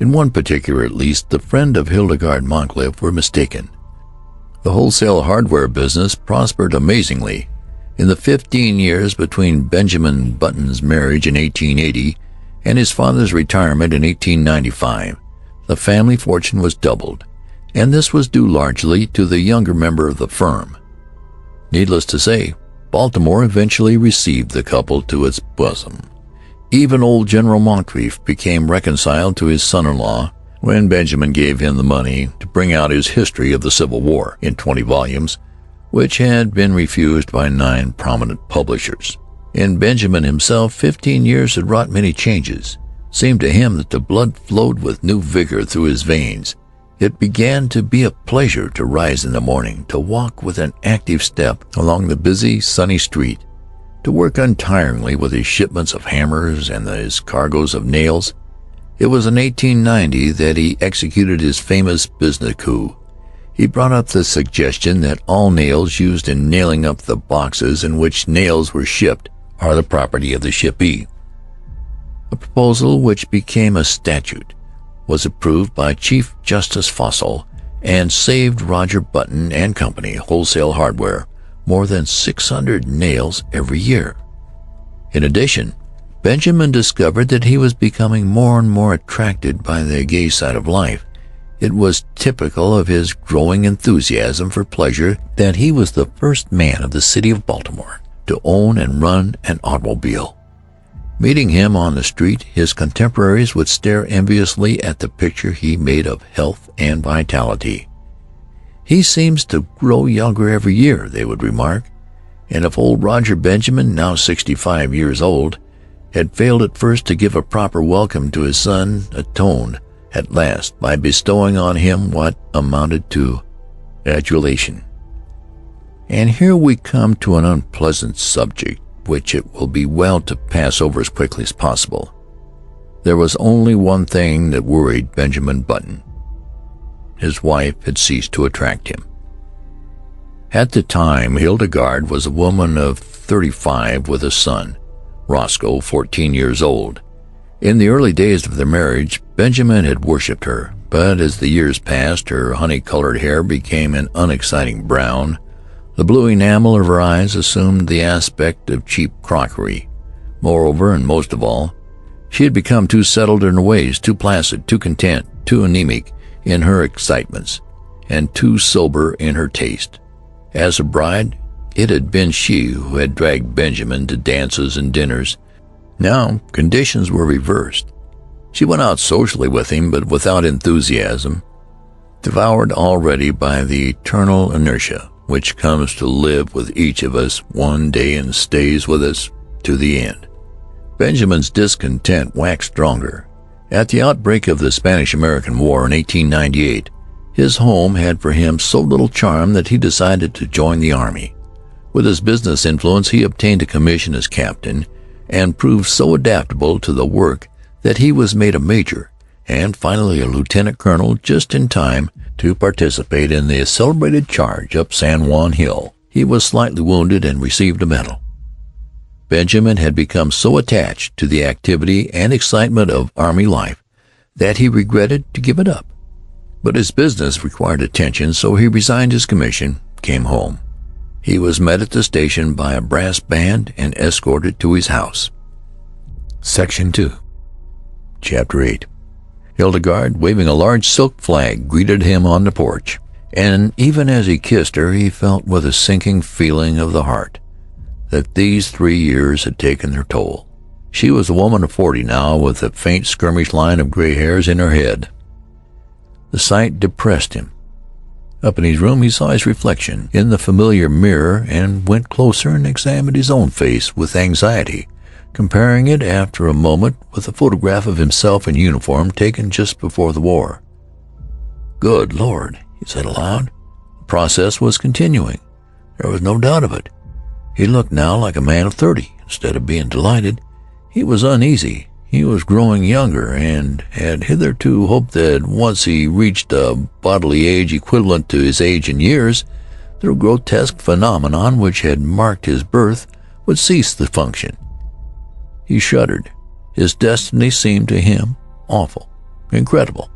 Speaker 1: In one particular, at least, the friend of Hildegarde Moncrief were mistaken. The wholesale hardware business prospered amazingly. In the 15 years between Benjamin Button's marriage in 1880 and his father's retirement in 1895, the family fortune was doubled, and this was due largely to the younger member of the firm. Needless to say, Baltimore eventually received the couple to its bosom. Even old General Moncrief became reconciled to his son-in-law when Benjamin gave him the money to bring out his History of the Civil War in 20 volumes, which had been refused by 9 prominent publishers. In Benjamin himself, 15 years had wrought many changes. It seemed to him that the blood flowed with new vigor through his veins. It began to be a pleasure to rise in the morning, to walk with an active step along the busy, sunny street, to work untiringly with his shipments of hammers and his cargoes of nails. It was in 1890 that he executed his famous business coup. He brought up the suggestion that all nails used in nailing up the boxes in which nails were shipped are the property of the shippee. A proposal which became a statute, was approved by Chief Justice Fossil, and saved Roger Button and Company, Wholesale Hardware, more than 600 nails every year. In addition, Benjamin discovered that he was becoming more and more attracted by the gay side of life. It was typical of his growing enthusiasm for pleasure that he was the first man of the city of Baltimore to own and run an automobile. Meeting him on the street, his contemporaries would stare enviously at the picture he made of health and vitality. "He seems to grow younger every year," they would remark, and if old Roger Benjamin, now 65 years old, had failed at first to give a proper welcome to his son, atoned at last by bestowing on him what amounted to adulation. And here we come to an unpleasant subject which it will be well to pass over as quickly as possible. There was only one thing that worried Benjamin Button. His wife had ceased to attract him. At the time, Hildegarde was a woman of 35 with a son, Roscoe, 14 years old. In the early days of their marriage, Benjamin had worshipped her, but as the years passed, her honey-colored hair became an unexciting brown. The blue enamel of her eyes assumed the aspect of cheap crockery. Moreover, and most of all, she had become too settled in her ways, too placid, too content, too anemic in her excitements, and too sober in her taste. As a bride, it had been she who had dragged Benjamin to dances and dinners. Now, conditions were reversed. She went out socially with him, but without enthusiasm, devoured already by the eternal inertia which comes to live with each of us one day and stays with us to the end. Benjamin's discontent waxed stronger. At the outbreak of the Spanish-American War in 1898, his home had for him so little charm that he decided to join the army. With his business influence, he obtained a commission as captain and proved so adaptable to the work that he was made a major and finally a lieutenant colonel just in time to participate in the celebrated charge up San Juan Hill. He was slightly wounded and received a medal. Benjamin had become so attached to the activity and excitement of Army life that he regretted to give it up. But his business required attention, so he resigned his commission, came home. He was met at the station by a brass band and escorted to his house. Section 2. Chapter 8. Hildegard, waving a large silk flag, greeted him on the porch, and even as he kissed her, he felt with a sinking feeling of the heart that these 3 years had taken their toll. She was a woman of 40 now, with a faint skirmish line of gray hairs in her head. The sight depressed him. Up in his room he saw his reflection in the familiar mirror and went closer and examined his own face with anxiety, comparing it after a moment with a photograph of himself in uniform taken just before the war. "Good Lord," he said aloud. The process was continuing. There was no doubt of it. He looked now like a man of 30. Instead of being delighted, he was uneasy. He was growing younger, and had hitherto hoped that once he reached a bodily age equivalent to his age in years, the grotesque phenomenon which had marked his birth would cease to function. He shuddered. His destiny seemed to him awful, incredible.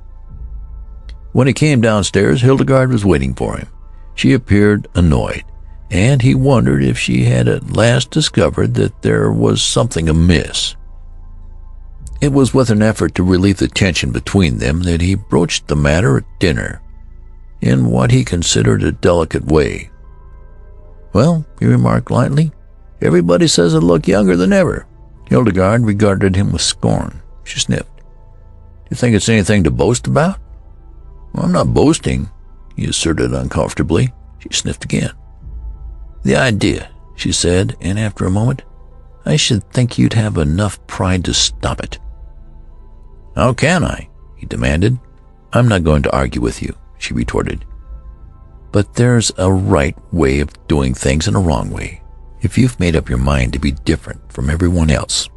Speaker 1: When he came downstairs, Hildegard was waiting for him. She appeared annoyed, and he wondered if she had at last discovered that there was something amiss. It was with an effort to relieve the tension between them that he broached the matter at dinner, in what he considered a delicate way. "Well," he remarked lightly, "everybody says I look younger than ever." Hildegard regarded him with scorn. She sniffed. "Do you think it's anything to boast about?" "Well, I'm not boasting," he asserted uncomfortably. She sniffed again. "The idea," she said, and after a moment, "I should think you'd have enough pride to stop it." "How can I?" he demanded. "I'm not going to argue with you," she retorted. "But there's a right way of doing things and a wrong way. If you've made up your mind to be different from everyone else,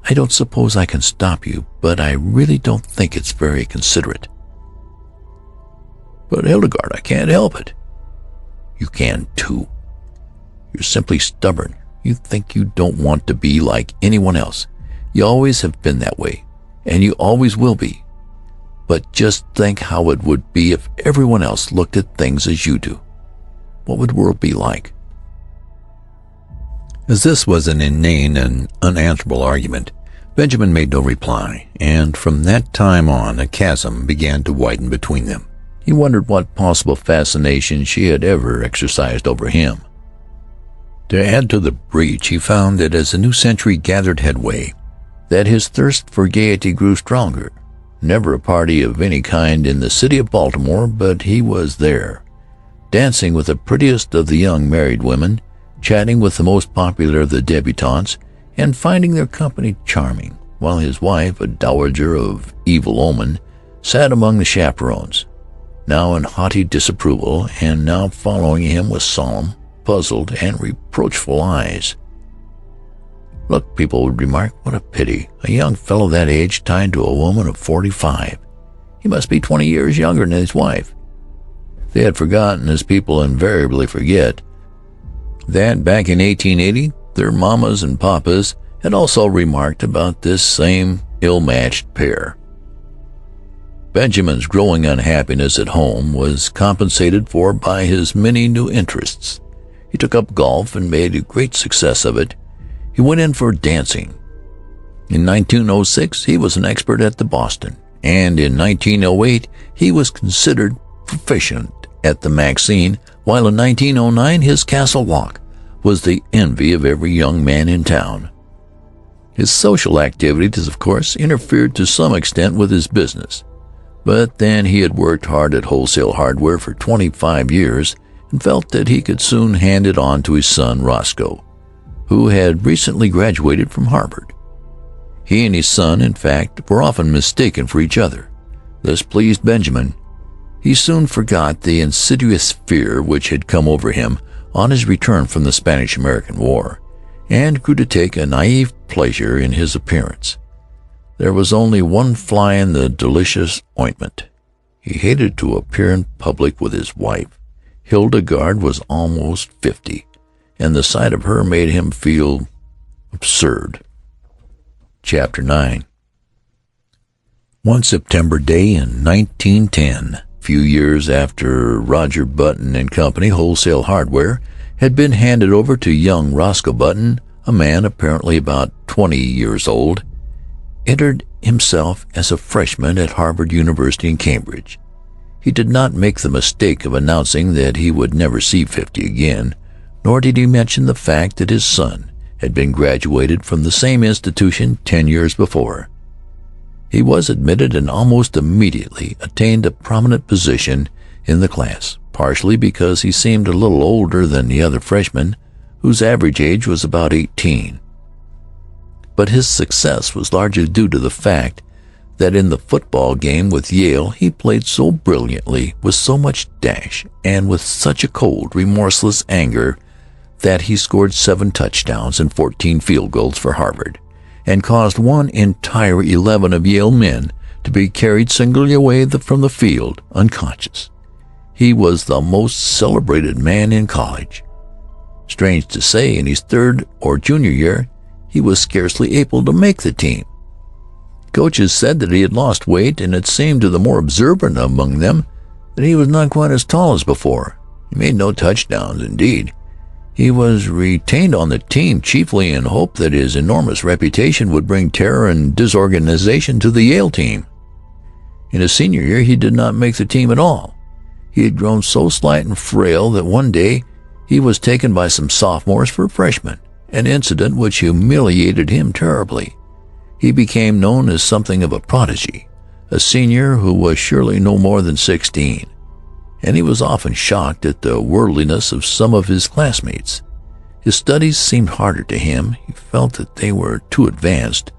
Speaker 1: I don't suppose I can stop you, but I really don't think it's very considerate." "But Hildegard, I can't help it." "You can too. You're simply stubborn. You think you don't want to be like anyone else. You always have been that way, and you always will be. But just think how it would be if everyone else looked at things as you do. What would the world be like?" As this was an inane and unanswerable argument, Benjamin made no reply, and from that time on a chasm began to widen between them. He wondered what possible fascination she had ever exercised over him. To add to the breach, he found that as the new century gathered headway, that his thirst for gaiety grew stronger. Never a party of any kind in the city of Baltimore, but he was there, dancing with the prettiest of the young married women, chatting with the most popular of the debutantes, and finding their company charming, while his wife, a dowager of evil omen, sat among the chaperons, now in haughty disapproval, and now following him with solemn, puzzled, and reproachful eyes. "Look," people would remark, "what a pity, a young fellow that age tied to a woman of 45. He must be 20 years younger than his wife." They had forgotten, as people invariably forget, that back in 1880 their mammas and papas had also remarked about this same ill-matched pair. Benjamin's growing unhappiness at home was compensated for by his many new interests. He took up golf and made a great success of it. He went in for dancing. In 1906 he was an expert at the Boston, and in 1908 he was considered proficient at the Maxine, while in 1909 his Castle Walk was the envy of every young man in town. His social activities, of course, interfered to some extent with his business, but then he had worked hard at wholesale hardware for 25 years and felt that he could soon hand it on to his son Roscoe, who had recently graduated from Harvard. He and his son, in fact, were often mistaken for each other. This pleased Benjamin. He soon forgot the insidious fear which had come over him on his return from the Spanish-American War, and grew to take a naive pleasure in his appearance. There was only one fly in the delicious ointment. He hated to appear in public with his wife. Hildegard was almost 50, and the sight of her made him feel absurd. Chapter 9. One September day in 1910, few years after Roger Button and Company Wholesale Hardware had been handed over to young Roscoe Button, a man apparently about 20 years old, entered himself as a freshman at Harvard University in Cambridge. He did not make the mistake of announcing that he would never see 50 again, nor did he mention the fact that his son had been graduated from the same institution 10 years before. He was admitted and almost immediately attained a prominent position in the class, partially because he seemed a little older than the other freshmen, whose average age was about 18. But his success was largely due to the fact that in the football game with Yale he played so brilliantly, with so much dash, and with such a cold, remorseless anger that he scored 7 touchdowns and 14 field goals for Harvard, and caused one entire 11 of Yale men to be carried singly away from the field, unconscious. He was the most celebrated man in college. Strange to say, in his third or junior year, he was scarcely able to make the team. Coaches said that he had lost weight, and it seemed to the more observant among them that he was not quite as tall as before. He made no touchdowns, indeed. He was retained on the team chiefly in hope that his enormous reputation would bring terror and disorganization to the Yale team. In his senior year, he did not make the team at all. He had grown so slight and frail that one day he was taken by some sophomores for freshmen, an incident which humiliated him terribly. He became known as something of a prodigy, a senior who was surely no more than 16, and he was often shocked at the worldliness of some of his classmates. His studies seemed harder to him. He felt that they were too advanced.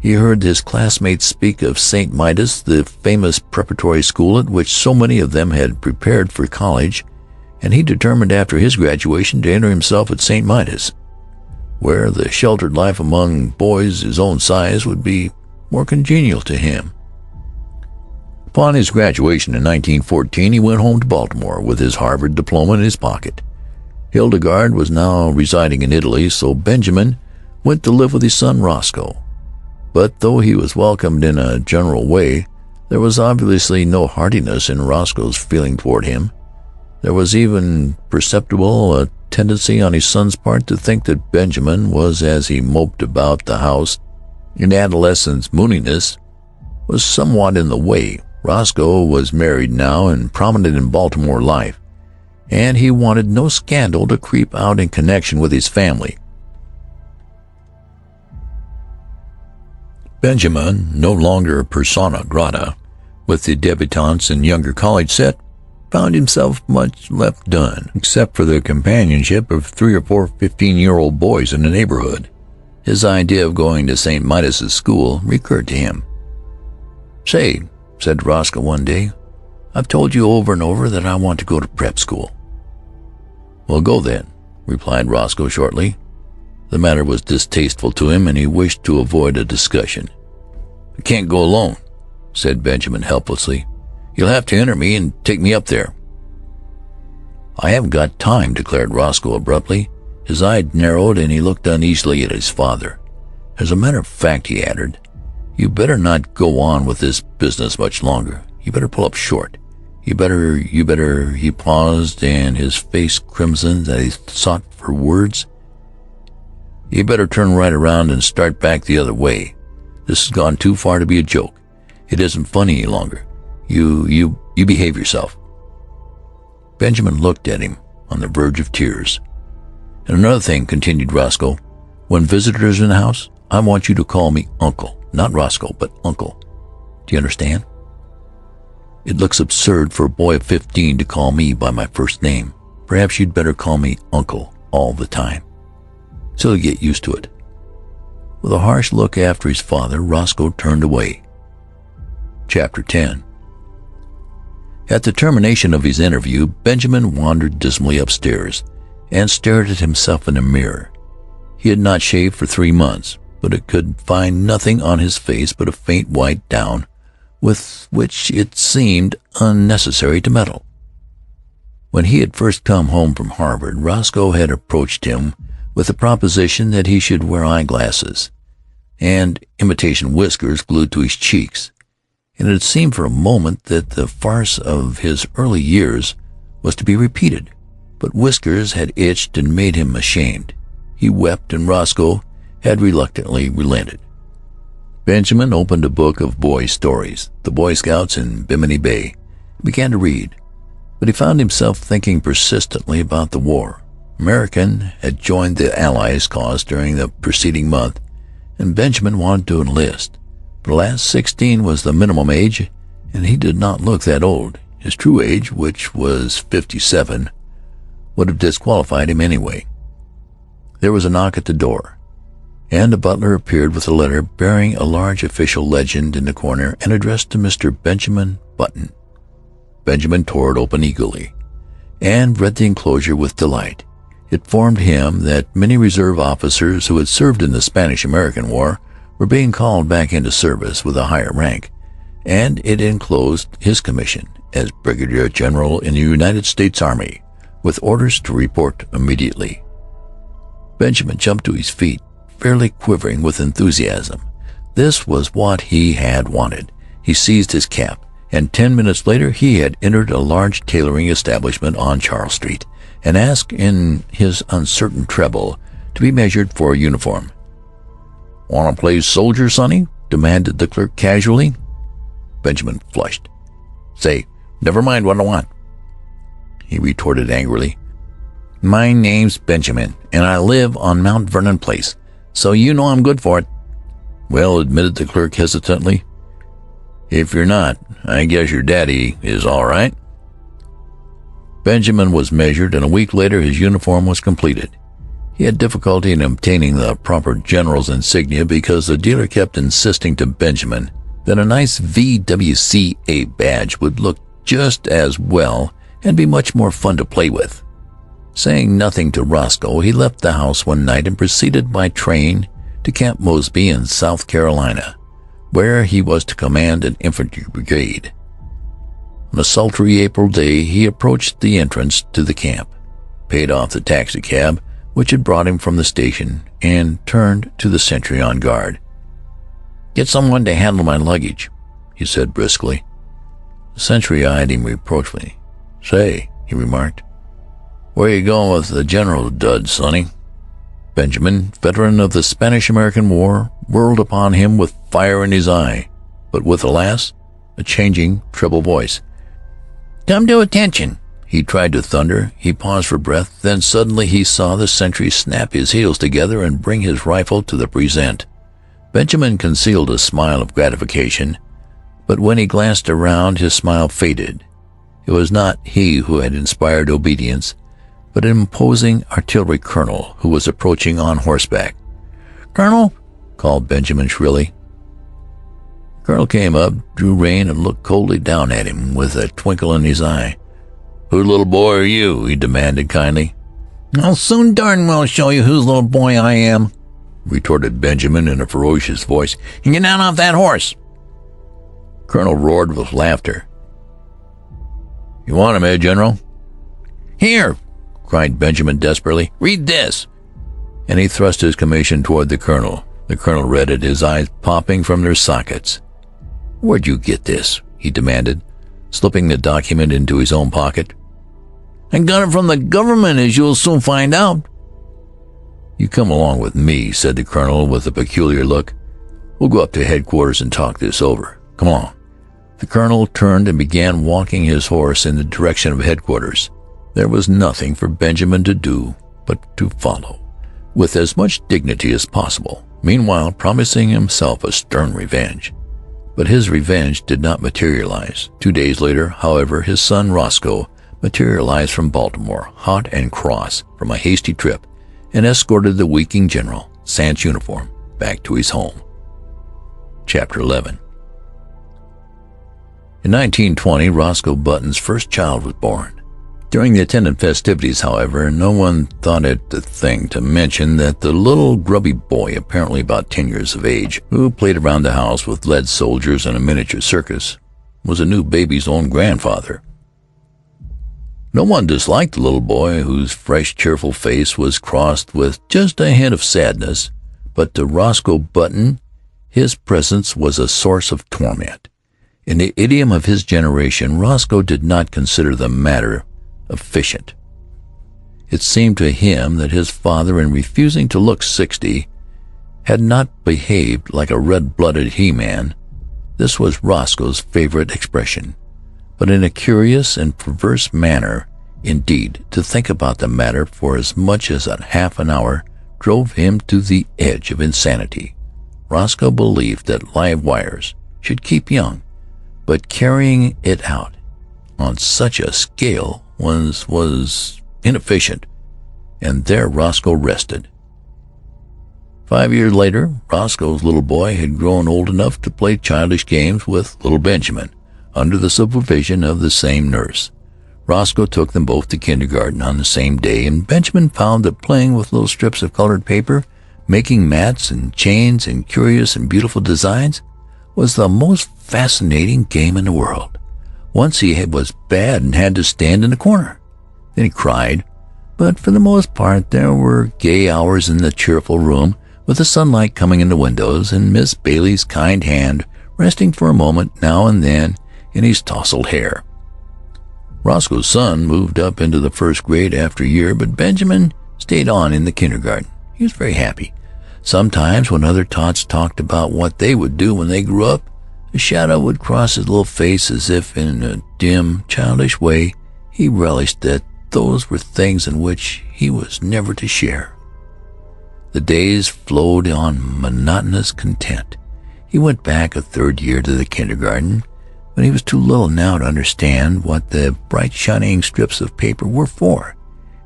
Speaker 1: He heard his classmates speak of St. Midas, the famous preparatory school at which so many of them had prepared for college, and he determined after his graduation to enter himself at St. Midas, where the sheltered life among boys his own size would be more congenial to him. Upon his graduation in 1914, he went home to Baltimore with his Harvard diploma in his pocket. Hildegard was now residing in Italy, so Benjamin went to live with his son Roscoe. But though he was welcomed in a general way, there was obviously no heartiness in Roscoe's feeling toward him. There was even perceptible a tendency on his son's part to think that Benjamin was, as he moped about the house in adolescent mooniness, was somewhat in the way. Roscoe was married now and prominent in Baltimore life, and he wanted no scandal to creep out in connection with his family. Benjamin, no longer persona grata with the debutantes and younger college set, found himself much left done, except for the companionship of 3 or 4 15-year-old boys in the neighborhood. His idea of going to St. Midas's school recurred to him. "Say," said Roscoe one day, "I've told you over and over that I want to go to prep school." "Well, go then," replied Roscoe shortly. The matter was distasteful to him, and he wished to avoid a discussion. "I can't go alone," said Benjamin helplessly. "You'll have to enter me and take me up there." "I haven't got time," declared Roscoe abruptly. His eye narrowed, and he looked uneasily at his father. "As a matter of fact," he added, "you better not go on with this business much longer. You better pull up short. You better, He paused, and his face crimsoned as he sought for words. "You better turn right around and start back the other way. This has gone too far to be a joke. It isn't funny any longer. You behave yourself." Benjamin looked at him on the verge of tears. "And another thing," continued Roscoe, "when visitors are in the house, I want you to call me Uncle. Not Roscoe, but Uncle. Do you understand? It looks absurd for a boy of 15 to call me by my first name. Perhaps you'd better call me Uncle all the time, so he'll get used to it." With a harsh look after his father, Roscoe turned away. Chapter 10. At the termination of his interview, Benjamin wandered dismally upstairs and stared at himself in a mirror. He had not shaved for 3 months. but it could find nothing on his face but a faint white down with which it seemed unnecessary to meddle. When he had first come home from Harvard, Roscoe had approached him with the proposition that he should wear eyeglasses and imitation whiskers glued to his cheeks, and it had seemed for a moment that the farce of his early years was to be repeated. But whiskers had itched and made him ashamed. He wept, and Roscoe had reluctantly relented. Benjamin opened a book of boys' stories, the Boy Scouts in Bimini Bay, and began to read. But he found himself thinking persistently about the war. American had joined the Allies' cause during the preceding month, and Benjamin wanted to enlist. But alas, 16 was the minimum age, and he did not look that old. His true age, which was 57, would have disqualified him anyway. There was a knock at the door, and a butler appeared with a letter bearing a large official legend in the corner and addressed to Mr. Benjamin Button. Benjamin tore it open eagerly, and read the enclosure with delight. It informed him that many reserve officers who had served in the Spanish-American War were being called back into service with a higher rank, and it enclosed his commission as Brigadier General in the United States Army, with orders to report immediately. Benjamin jumped to his feet, fairly quivering with enthusiasm. This was what he had wanted. He seized his cap, and 10 minutes later he had entered a large tailoring establishment on Charles Street and asked in his uncertain treble to be measured for a uniform. "Want to play soldier, Sonny?" demanded the clerk casually. Benjamin flushed. "Say, never mind what I want," he retorted angrily. "My name's Benjamin, and I live on Mount Vernon Place, so you know I'm good for it." "Well," admitted the clerk hesitantly, "if you're not, I guess your daddy is all right." Benjamin was measured, and a week later his uniform was completed. He had difficulty in obtaining the proper general's insignia because the dealer kept insisting to Benjamin that a nice VWCA badge would look just as well and be much more fun to play with. Saying nothing to Roscoe, he left the house one night and proceeded by train to Camp Mosby in South Carolina, where he was to command an infantry brigade. On a sultry April day he approached the entrance to the camp, paid off the taxicab which had brought him from the station, and turned to the sentry on guard. "Get someone to handle my luggage," he said briskly. The sentry eyed him reproachfully. "Say," he remarked, "where you going with the general dud, Sonny?" Benjamin, veteran of the Spanish-American War, whirled upon him with fire in his eye, but with, alas, a changing, treble voice. "Come to attention," he tried to thunder. He paused for breath. Then suddenly he saw the sentry snap his heels together and bring his rifle to the present. Benjamin concealed a smile of gratification, but when he glanced around his smile faded. It was not he who had inspired obedience, but an imposing artillery colonel who was approaching on horseback. "Colonel," called Benjamin shrilly. The colonel came up, drew rein, and looked coldly down at him with a twinkle in his eye. "Whose little boy are you?" he demanded kindly. "I'll soon darn well show you whose little boy I am," retorted Benjamin in a ferocious voice. "And get down off that horse." The colonel roared with laughter. "You want him, eh, General?" "Here," cried Benjamin desperately. "Read this." And he thrust his commission toward the colonel. The colonel read it, his eyes popping from their sockets. "Where'd you get this?" he demanded, slipping the document into his own pocket. "I got it from the government, as you'll soon find out." "You come along with me," said the colonel with a peculiar look. "We'll go up to headquarters and talk this over. Come on." The colonel turned and began walking his horse in the direction of headquarters. There was nothing for Benjamin to do but to follow, with as much dignity as possible, meanwhile promising himself a stern revenge. But his revenge did not materialize. 2 days later, however, his son Roscoe materialized from Baltimore, hot and cross from a hasty trip, and escorted the weakening general, sans uniform, back to his home. Chapter 11. In 1920, Roscoe Button's first child was born. During the attendant festivities, however, no one thought it the thing to mention that the little grubby boy, apparently about 10 years of age, who played around the house with lead soldiers and a miniature circus, was a new baby's own grandfather. No one disliked the little boy, whose fresh, cheerful face was crossed with just a hint of sadness, but to Roscoe Button his presence was a source of torment. In the idiom of his generation, Roscoe did not consider the matter efficient. It seemed to him that his father, in refusing to look 60, had not behaved like a red-blooded he-man. This was Roscoe's favorite expression, but in a curious and perverse manner. Indeed, to think about the matter for as much as a half an hour drove him to the edge of insanity. Roscoe believed that live wires should keep young, but carrying it out on such a scale was inefficient, and there Roscoe rested. 5 years later, Roscoe's little boy had grown old enough to play childish games with little Benjamin, under the supervision of the same nurse. Roscoe took them both to kindergarten on the same day, and Benjamin found that playing with little strips of colored paper, making mats and chains and curious and beautiful designs, was the most fascinating game in the world. Once he was bad and had to stand in the corner. Then he cried, but for the most part there were gay hours in the cheerful room, with the sunlight coming in the windows and Miss Bailey's kind hand resting for a moment now and then in his tousled hair. Roscoe's son moved up into the first grade after a year, but Benjamin stayed on in the kindergarten. He was very happy. Sometimes when other tots talked about what they would do when they grew up, a shadow would cross his little face as if in a dim, childish way he relished that those were things in which he was never to share. The days flowed on monotonous content. He went back a third year to the kindergarten, but he was too little now to understand what the bright shining strips of paper were for.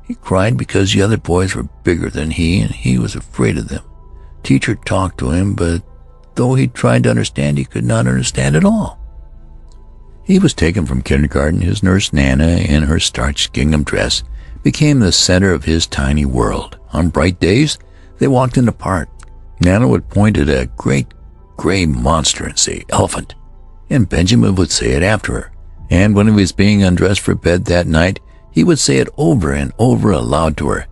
Speaker 1: He cried because the other boys were bigger than he, and he was afraid of them. Teacher talked to him, but though he tried to understand, he could not understand at all. He was taken from kindergarten. His nurse Nana, in her starched gingham dress, became the center of his tiny world. On bright days, they walked in the park. Nana would point at a great gray monster and say, "Elephant," and Benjamin would say it after her. And when he was being undressed for bed that night, he would say it over and over aloud to her,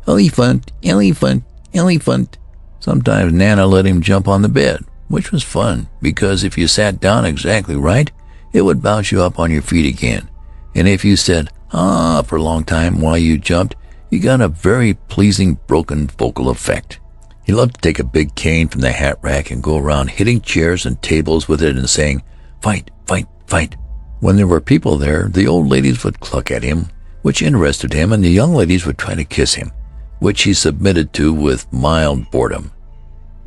Speaker 1: "Elephant, elephant, elephant." Sometimes Nana let him jump on the bed, which was fun, because if you sat down exactly right, it would bounce you up on your feet again. And if you said, "ah," for a long time while you jumped, you got a very pleasing broken vocal effect. He loved to take a big cane from the hat rack and go around hitting chairs and tables with it and saying, "Fight, fight, fight." When there were people there, the old ladies would cluck at him, which interested him, and the young ladies would try to kiss him, which he submitted to with mild boredom.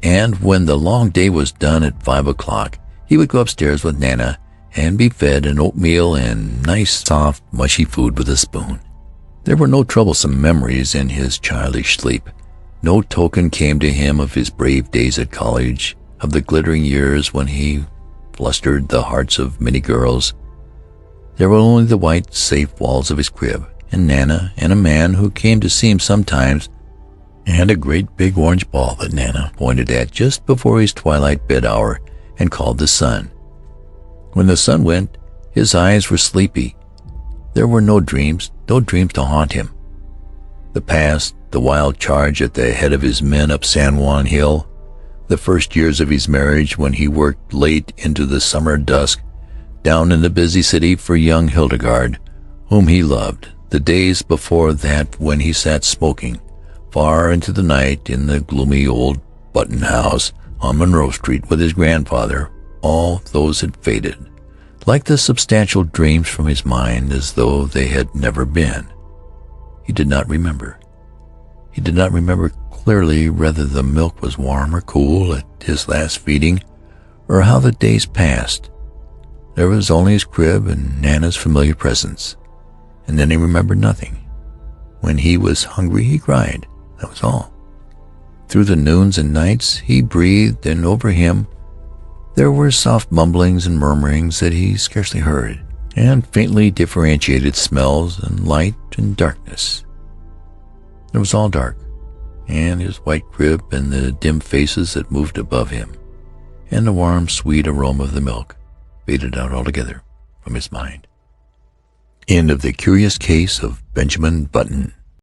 Speaker 1: And when the long day was done at 5 o'clock, he would go upstairs with Nana and be fed an oatmeal and nice, soft, mushy food with a spoon. There were no troublesome memories in his childish sleep. No token came to him of his brave days at college, of the glittering years when he flustered the hearts of many girls. There were only the white, safe walls of his crib, and Nana, and a man who came to see him sometimes, and a great big orange ball that Nana pointed at just before his twilight bed hour and called the sun. When the sun went, his eyes were sleepy. There were no dreams to haunt him. The past, the wild charge at the head of his men up San Juan Hill, the first years of his marriage when he worked late into the summer dusk down in the busy city for young Hildegard, whom he loved, the days before that when he sat smoking far into the night in the gloomy old Button house on Monroe Street with his grandfather, all those had faded, like the substantial dreams from his mind, as though they had never been. He did not remember. He did not remember clearly whether the milk was warm or cool at his last feeding, or how the days passed. There was only his crib and Nana's familiar presence, and then he remembered nothing. When he was hungry, he cried. That was all. Through the noons and nights he breathed, and over him there were soft mumblings and murmurings that he scarcely heard. and faintly differentiated smells and light and darkness. It was all dark, and his white crib and the dim faces that moved above him, and the warm, sweet aroma of the milk faded out altogether from his mind. End of the Curious Case of Benjamin Button.